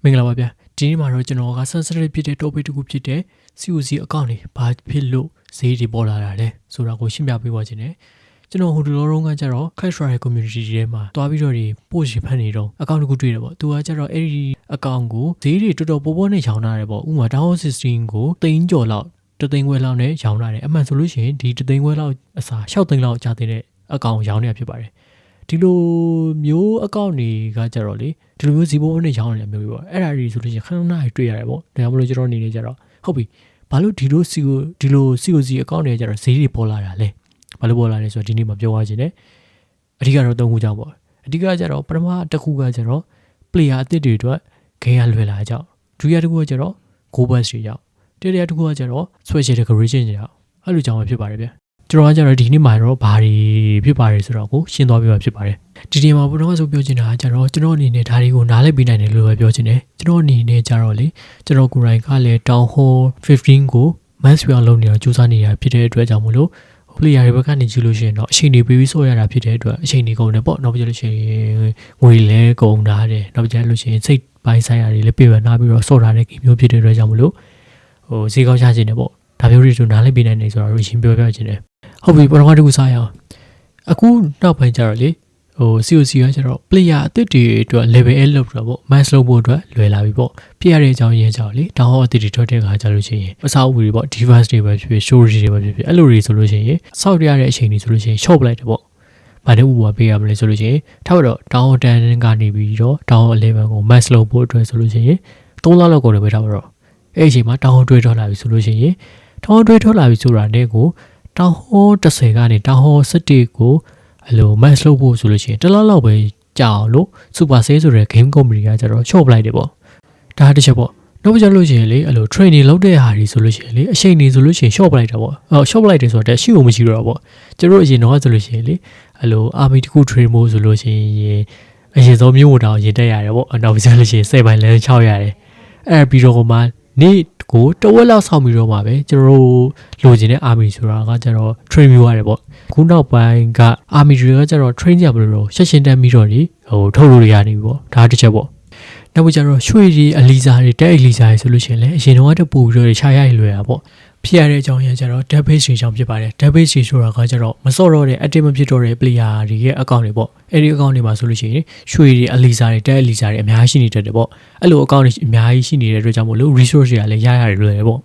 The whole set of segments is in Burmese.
မင်္ဂလာပါဗျာဒီနေ့မှာတော့ကျွန်တော်က sensitive ဖြစ်တဲ့ topic တစ်ခုဖြစ်တဲ့ COC account တွေဘာဖြစ်လို့ဈေးတွေပေါ်လာတာလဲဆိုတာကိုရှင်းပြပေးပါခြင်းနဲ့ကျွန်တော်ဟိုတလောတုန်းကကျတော့ Cash Royale community ထဲမှာတွားပြီးတော့ဒီ post ဖတ်နေတော့ account တစ်ခုတွေ့တယ်ပေါ့သူကကျတော့အဲ့ဒီ account ကိုဈေးတွေတော်တော်ပေါ်ပေါ်နဲ့ရောင်းထားတယ်ပေါ့ဥပမာ Down 16ကို3ကျော်လောက်တသိန်းခွဲလောက်နဲ့ရောင်းထားတယ်အမှန်ဆိုလို့ရှိရင်ဒီတသိန်းခွဲလောက်အစား6သိန်းလောက်ကြာတဲ့ account ရောင်းနေတာဖြစ်ပါတယ်ဒီလိုမျိုးအကောင့်တွေကကြတော့လေဒီလိုမျိုးဇီဘိုးနဲ့ရောင်းနေတယ်မျိုးပဲပေါ့အဲ့ဒါတွေဆိုလို့ရှိရင်ခဏခဏတွေ့ရတယ်ပေါ့ဒါကြောင့်မလို့ကျွန်တော်အနေနဲ့ကြတော့ဟုတ်ပြီဘာလို့ဒီလို COC အကောင့်တွေကြတော့ဈေးတွေပေါ်လာတာလဲဘာလို့ပေါ်လာလဲဆိုတော့ဒီနေ့မှာပြောရခြင်းနဲ့အဓိကတော့၃ခုကြောင့်ပေါ့အဓိကကြတော့ပထမတစ်ခုကကြတော့ player အသစ်တွေအတွက်ဂိမ်းရလွယ်လာကြောင်းဒုတိယတစ်ခုကကြတော့ goal bus တွေကြောင့်တတိယတစ်ခုကကြတော့ special decoration တွေကြောင့်အဲ့လိုကြောင့်ပဲဖြစ်ပါတယ်ဗျကျွန်တော်ကကြတော့ဒီနေ့မှာတော့ဘာတွေဖြစ်ပါတယ်ဆိုတော့ကိုရှင်းသွားပြပါဖြစ်ပါတယ်ဒီနေ့မှာဘုရားဆိုပြောချင်တာကကြတော့ကျွန်တော်အနေနဲ့ဒါတွေကိုနားလည်ပေးနိုင်တယ်လို့ပဲပြောချင်တယ်ကျွန်တော်အနေနဲ့ကြတော့လေကျွန်တော်ကိုယ်တိုင်ကလည်း Town Hall 15ကို mass round လုပ်နေတာစူးစမ်းနေတာဖြစ်တဲ့အတွက်ကြောင့်မလို့ player တွေဘက်ကနေကြည့်လို့ရှိရင်တော့အချိန်တွေပေးပြီးဆော့ရတာဖြစ်တဲ့အတွက်အချိန်တွေကုန်တယ်ပေါ့နောက်ပြလို့ရှိရင်ငွေလဲကုန်တာတယ်နောက်ပြလို့ရှိရင်စိတ်ပိုင်းဆိုင်ရာတွေလည်းပြေပနာပြီးတော့ဆော့ထားတဲ့ကိမျိုးဖြစ်တဲ့အတွက်ကြောင့်မလို့ဈေးကောင်းချခြင်းတယ်ပေါ့ဒါမျိုးတွေဆိုနားလည်ပေးနိုင်တယ်ဆိုတော့ရှင်းပြောပြခြင်းတယ်ဟုတ်ပြီပထမတစ်ခုစားရအောင်အခုနောက်ပိုင်းကျတော့လေCOC ကကျတော့ player အသစ်တွေအတွက် level L လောက်တော့ပေါ့ max လုပ်ဖို့အတွက်လွယ်လာပြီပေါ့ဖြစ်ရတဲ့အကြောင်းရင်းကြောင့်လေတောင်းဟောအသစ်တွေထွက်တဲ့ခါကျလို့ရှိရင်အစားအဝေးတွေပေါ့ device တွေပဲဖြစ်ဖြစ် storage တွေပဲဖြစ်ဖြစ်အဲ့လိုတွေဆိုလို့ရှိရင်စောက်ရတဲ့အချိန်တွေဆိုလို့ရှိရင် short လိုက်တယ်ပေါ့ဘာလို့ဥပမာပေးရမလဲဆိုလို့ရှိရင်ထားတော့တောင်း10ကနေပြီးတော့တောင်း11ကို max လုပ်ဖို့အတွက်ဆိုလို့ရှိရင်3လလောက်ကုန်တယ်ပဲထားတော့အဲ့အချိန်မှာတောင်းတွေထွက်လာပြီဆိုလို့ရှိရင်တောင်းတွေထွက်လာပြီဆိုတာနဲ့ကိုတောင်းဟော10ကနေတောင်းဟော17ကိုအဲ့လို max လုပ်ဖို့ဆိုလို့ရှိရင်တစ်လောက်ပဲကြာအောင်လို့ super sale ဆိုတဲ့ game company ကကျတော့ short လိုက်တယ်ပေါ့ဒါတစ်ချက်ပေါ့နောက်ပြကြလို့ရှိရင်လေအဲ့လို training လုပ်တဲ့ဟာတွေဆိုလို့ရှိရင်လေအချိန်နေဆိုလို့ရှိရင် short လိုက်တာပေါ့short လိုက်တယ်ဆိုတော့ရှိဖို့မရှိတော့ပေါ့ကျတို့အရင်တော့ဆိုလို့ရှိရင်လေအဲ့လို army တခု train ဖို့ဆိုလို့ရှိရင်အရင်ဆုံးမျိုးဝတောင်ရင်တက်ရတယ်ပေါ့နောက်ပြကြလို့ရှိရင်10ပိုင်းလဲ6ရတယ်အဲ့ပြီးတော့မှနေ့ကိုတဝက်လောက်ဆောင်ပြီးတော့မှပဲကျွန်တော်တို့လိုချင်တဲ့ army ဆိုတာကကျတော့ train မျိုးရတယ်ပေါ့ခုနောက်ပိုင်းက army တွေကကျတော့ train ကြဘလို့တော့ရှက်ရှင်းတန်းပြီးတော့ဒီထုတ်လို့ရနေပြီပေါ့ဒါတစ်ချက်ပေါ့နောက်ကျတော့ရွှေတွေအလီစာတွေတက်အလီစာတွေဆိုလို့ရှိရင်လည်းအရင်တော့တပူပြီးတော့ခြာရရလွယ်တာပေါ့ဖြစ်ရတဲ့အကြောင်းရကျတော့ database တွေကြောင့်ဖြစ်ပါတယ် database တွေဆိုတာကကျတော့မစော့တော့တဲ့ active မဖြစ်တော့တဲ့ player တွေရဲ့ account တွေပေါ့အဲ့ဒီ account တွေမှာဆိုလို့ရှိရင်ရွှေတွေအလီစာတွေတက်အလီစာတွေအများကြီးရှိနေတတ်တယ်ပေါ့အဲ့လို account တွေအများကြီးရှိနေတဲ့အတွက်ကြောင့်မို့လို့ resource တွေကလည်းရရတယ်လွယ်တယ်ပေါ့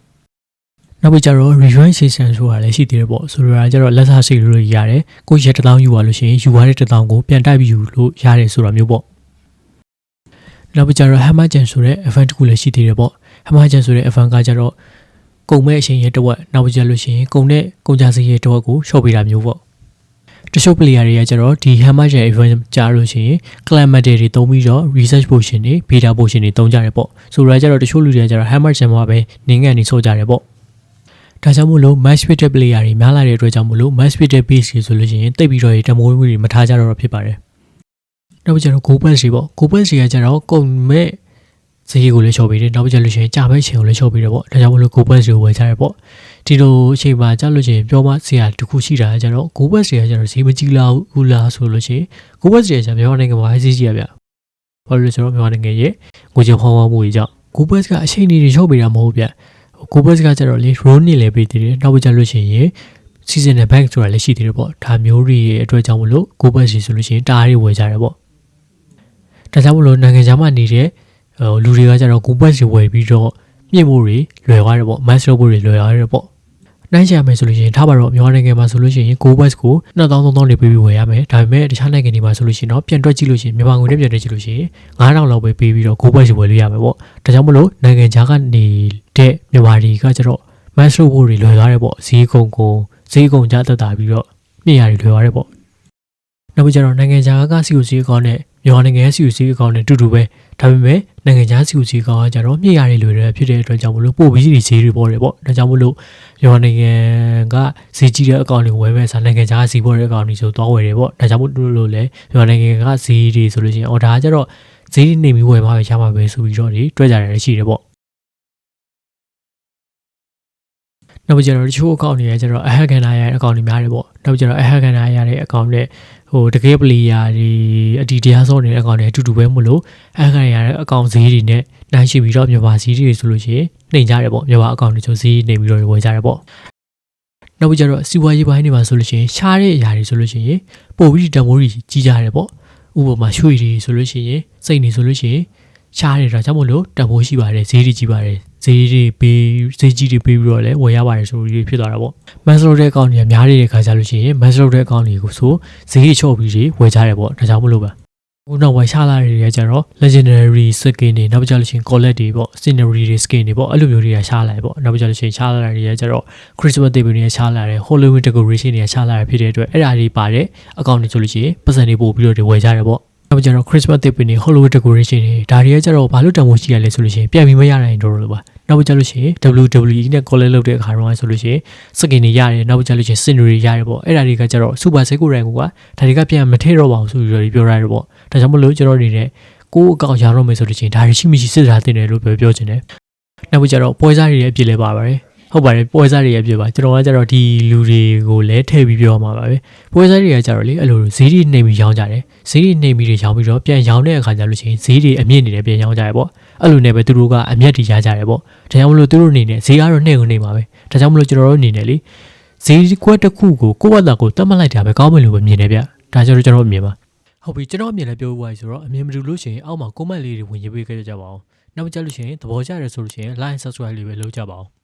နောက်ပြီးကျတော့ rejoin session ဆိုတာလည်းရှိသေးတယ်ပေါ့ဆိုတော့ကျတော့လက်စားစိတ်လို့ရတယ်ကိုရက်1000ယူပါလို့ရှိရင်ယူရတဲ့1000ကိုပြန်တိုက်ပြီးယူလို့ရတယ်ဆိုတာမျိုးပေါ့နောက်ပြီးကျတော့ hammer gen ဆိုတဲ့ event တစ်ခုလည်းရှိသေးတယ်ပေါ့ hammer gen ဆိုတဲ့ event ကကျတော့ကုန်မဲ့အချိန်ရဲ့တစ်ဝက်နောက်ပြီးကျလို့ရှိရင်ကုန်တဲ့ကုန်ကြစည်ရဲ့တစ်ဝက်ကို short ပေးတာမျိုးပေါ့တချို့ player တွေကကျတော့ဒီ hammer gen event ကြားလို့ရှိရင် climate တွေသုံးပြီးတော့ research potion တွေ beta potion တွေသုံးကြတယ်ပေါ့ဆိုတော့ကျတော့တချို့လူတွေကကျတော့ hammer gen မှာပဲနင်းငန်နေဆိုကြတယ်ပေါ့ဒါကြောင့်မို့လို့ match fit တဲ့ player တွေများလာတဲ့အတွက်ကြောင့်မို့လို့ match fit တဲ့ base တွေဆိုလို့ရှိရင်တိတ်ပြီးတော့တမိုးတွေမထားကြတော့ဖြစ်ပါတယ်နောက်ပြီးကျတော့ goal pass တွေပေါ့ goal pass တွေကကျတော့ကုန်မဲ့ဈေးကိုလည်းချော်ပေးတယ်နောက်ပြီးကျလို့ရှိရင်ကြာမဲ့ချိန်ကိုလည်းချော်ပေးတယ်ပေါ့ဒါကြောင့်မို့လို့ goal pass တွေကိုဝယ်ကြရပေါ့ဒီလိုအချိန်မှာကြာလို့ရှိရင်ပြောမှဈေးကတစ်ခုရှိတာကျတော့ goal pass တွေကကျတော့ဈေးမကြီးလောက်ဘူးလားဆိုလို့ရှိရင် goal pass တွေကကျမြန်မာနိုင်ငံမှာဈေးကြီးရဗျဘာလို့လဲဆိုတော့မြန်မာနိုင်ငံရဲ့ငွေကြေးဖောင်းဖောင်းမှုတွေကြောင့် goal pass ကအချိန်တွေချော်ပေးတာမဟုတ်ဗျgoal pass ကကျတော့လေ roll နေလည်းပေးသေးတယ်နောက်ပြီးကျလို့ရှိရင် season နဲ့ bank ဆိုတာလည်းရှိသေးတယ်ပေါ့ဒါမျိုးတွေရဲ့အတွက်ကြောင့်မလို့ goal pass ဆိုလို့ရှိရင်တားတွေဝယ်ကြတယ်ပေါ့ဒါကြောင့်မလို့နိုင်ငံခြားမှာနေတဲ့လူတွေကကျတော့ goal pass တွေဝယ်ပြီးတော့မြင့်ဖို့တွေလွယ်သွားတယ်ပေါ့ mass လုပ်ဖို့တွေလွယ်သွားတယ်ပေါ့နိုင်ချင်မယ်ဆိုလို့ရှိရင်ထားပါတော့မြန်မာနိုင်ငံမှာဆိုလို့ရှိရင် goal pass ကို2000 3000တွေပေးပြီးဝယ်ရမယ်ဒါပေမဲ့တခြားနိုင်ငံတွေမှာဆိုလို့ရှိရင်တော့ပြန်တွက်ကြည့်လို့ရှိရင်မြန်မာငွေနဲ့ပြန်တွက်ကြည့်လို့ရှိရင်9000လောက်ပဲပေးပြီးတော့ goal pass ဝယ်လို့ရမယ်ပေါ့ဒါကြောင့်မလို့နိုင်ငံခြားနေတဲ့မြန်မာတွေကကျတော့ mass လုပ်ဖို့တွေလွယ်သွားတယ်ပေါ့ဈေးကုန်ကြသက်သာပြီးတော့မြင့်ရတယ်လွယ်သွားတယ်ပေါ့နောက်ပြီးကျတော့နိုင်ငံခြားက COC အကောင့်နဲ့မြန်မာနိုင်ငံရဲ့ COC အကောင့်နဲ့တူတူပဲဒါပေမဲ့နိုင်ငံခြား COC အကောင့်ကကျတော့မြင့်ရတယ်လွယ်တယ်ဖြစ်တဲ့အတွက်ကြောင့်မလို့ပို့ပြီးဈေးတွေပေါ်တယ်ပေါ့ဒါကြောင့်မလို့မြန်မာနိုင်ငံကဈေးကြီးတဲ့အကောင့်တွေဝယ်မဲ့စားနိုင်ငံခြားဈေးပေါ်တဲ့အကောင့်တွေဆိုသွားဝယ်တယ်ပေါ့ဒါကြောင့်မို့လို့လေမြန်မာနိုင်ငံကဈေးတွေဆိုလို့ရှိရင်ဒါကကျတော့ဈေးနေပြီးဝယ်မှပဲရမှာပဲဆိုပြီးတော့ဒီတွက်ကြတယ်ရှိတယ်ပေါ့နောက်ပြီးကျတော့တချို့အကောင့်တွေကကျတော့အဟက်ကန်နာရတဲ့အကောင့်တွေများတယ်ပေါ့နောက်ပြီးကျတော့အဟက်ကန်နာရတဲ့အကောင့်နဲ့ ဟိုတကယ်ပလီယာတွေအတီတရားစောနေတဲ့အကောင့်တွေအတူတူပဲမလို့အခါရတဲ့အကောင့်ဈေးတွေနဲ့နိုင်ရှိပြီးတော့မြန်မာဈေးတွေဆိုလို့ရှိရင်နှိမ်ကြတယ်ပေါ့မြန်မာအကောင့်တွေဆိုဈေးနေပြီးတော့ဝယ်ကြတယ်ပေါ့နောက်ပြီးကြတော့စီးပွားရေးပိုင်းတွေမှာဆိုလို့ရှိရင်ရှားတဲ့အရာတွေဆိုလို့ရှိရင်ပို့ပြီးတံမိုးကြီးကြီးကြတယ်ပေါ့ဥပမာရွှေတွေဆိုလို့ရှိရင်စိတ်နေဆိုလို့ရှိရင်ရှားတယ်ဒါကြောင့်မို့လို့တံမိုးရှိပါတယ်ဈေးတွေကြီးပါတယ်ဈေးတွေပေးဈေးကြီးတွေပေးပြီးတော့လည်းဝယ်ရပါတယ်ဆိုပြီးဖြစ်သွားတာပေါ့မန်စလိုတဲ့အကောင့်တွေကများနေတဲ့ခါကြလို့ရှိရင်မန်စလိုတဲ့အကောင့်တွေကိုဆိုဈေးချော့ပြီးဝယ်ကြတယ်ပေါ့ဒါကြောင့်မလို့ပါခုနောက်ပိုင်းရှားလာတွေကြတော့ legendary skin တွေနောက်ကြလို့ရှိရင် collect တွေပေါ့ scenery တွေ skin တွေပေါ့အဲ့လိုမျိုးတွေကရှားလာတယ်ပေါ့နောက်ကြလို့ရှိရင်ရှားလာတွေကြတော့ Christmas တွေတွေရှားလာတယ် Halloween decoration တွေရှားလာဖြစ်တဲ့အတွက်အဲ့ဒါတွေပါတဲ့အကောင့်တွေဆိုလို့ရှိရင်ပတ်စံတွေပို့ပြီးတော့ဝယ်ကြတယ်ပေါ့နောက်ကြတော့ Christmas တွေတွေ Halloween decoration တွေဒါတွေကြတော့ဘာလို့တန်ဖိုးရှိရလဲဆိုလို့ရှိရင်ပြန်ပြီးမရနိုင်တော့လို့ပါနောက်ကြလို့ရှိရင် WWE နဲ့ collect လုပ်တဲ့အခါတော့ဆိုလို့ရှိရင် skin တွေရတယ်နောက်ကြလို့ရှိရင် scenery ရတယ်ပေါ့အဲ့ဒါတွေကကြတော့ super cycle rank ကဒါတွေကပြန်မထည့်တော့ပါဘူးဆိုပြီးတော့ပြောရတယ်ပေါ့ဒါကြောင့်မလို့ကျွန်တော်အနေနဲ့ကိုယ့်အကောင့်ရတော့မယ်ဆိုလို့ရှိရင်ဒါတွေရှိမရှိစစ်ထားတင်တယ်လို့ပြောချင်တယ်နောက်ကြတော့ပွဲစားတွေရဲ့အပြစ်လဲပါပါတယ်ဟုတ်ပါတယ်ပွဲစားတွေရဲ့အပြစ်ပါကျွန်တော်ကကြတော့ဒီလူတွေကိုလည်းထည့်ပြီးပြောမှာပါပဲပွဲစားတွေကကြတော့လေအဲ့လိုဈေးတွေနှိမ်ပြီးရောင်းကြတယ်ဈေးတွေနှိမ်ပြီးရောင်းပြီးတော့ပြန်ရောင်းတဲ့အခါကျလို့ရှိရင်ဈေးတွေအမြင့်နေတယ်ပြန်ရောင်းကြရပေါ့အဲ့လိုနဲ့ပဲသူတို့ကအမြတ်တွေရကြတယ်ပေါ့ဒါကြောင့်မလို့သူတို့အနေနဲ့ဈေးကတော့နှိမ်ကိုနှိမ်ပါပဲဒါကြောင့်မလို့ကျွန်တော်တို့အနေနဲ့လေဈေးကွက်တစ်ခုကိုကိုယ့်ဘာသာကိုတတ်မှတ်လိုက်တာပဲကောင်းမယ်လို့ပဲမြင်တယ်ဗျဒါကြတော့ကျွန်တော်အမြင်ပါဟုတ်ပြီကျွန်တော်အမြင်လည်းပြောပြပါဆိုတော့အမြင်မတူလို့ရှိရင်အောက်မှာ comment လေးတွေဝင်ရေးပေးခဲ့ကြပါအောင်နောက်ကြလို့ရှိရင်သဘောကျတယ်ဆိုလို့ရှိရင် like subscribe လေးပဲလုပ်ကြပါအောင်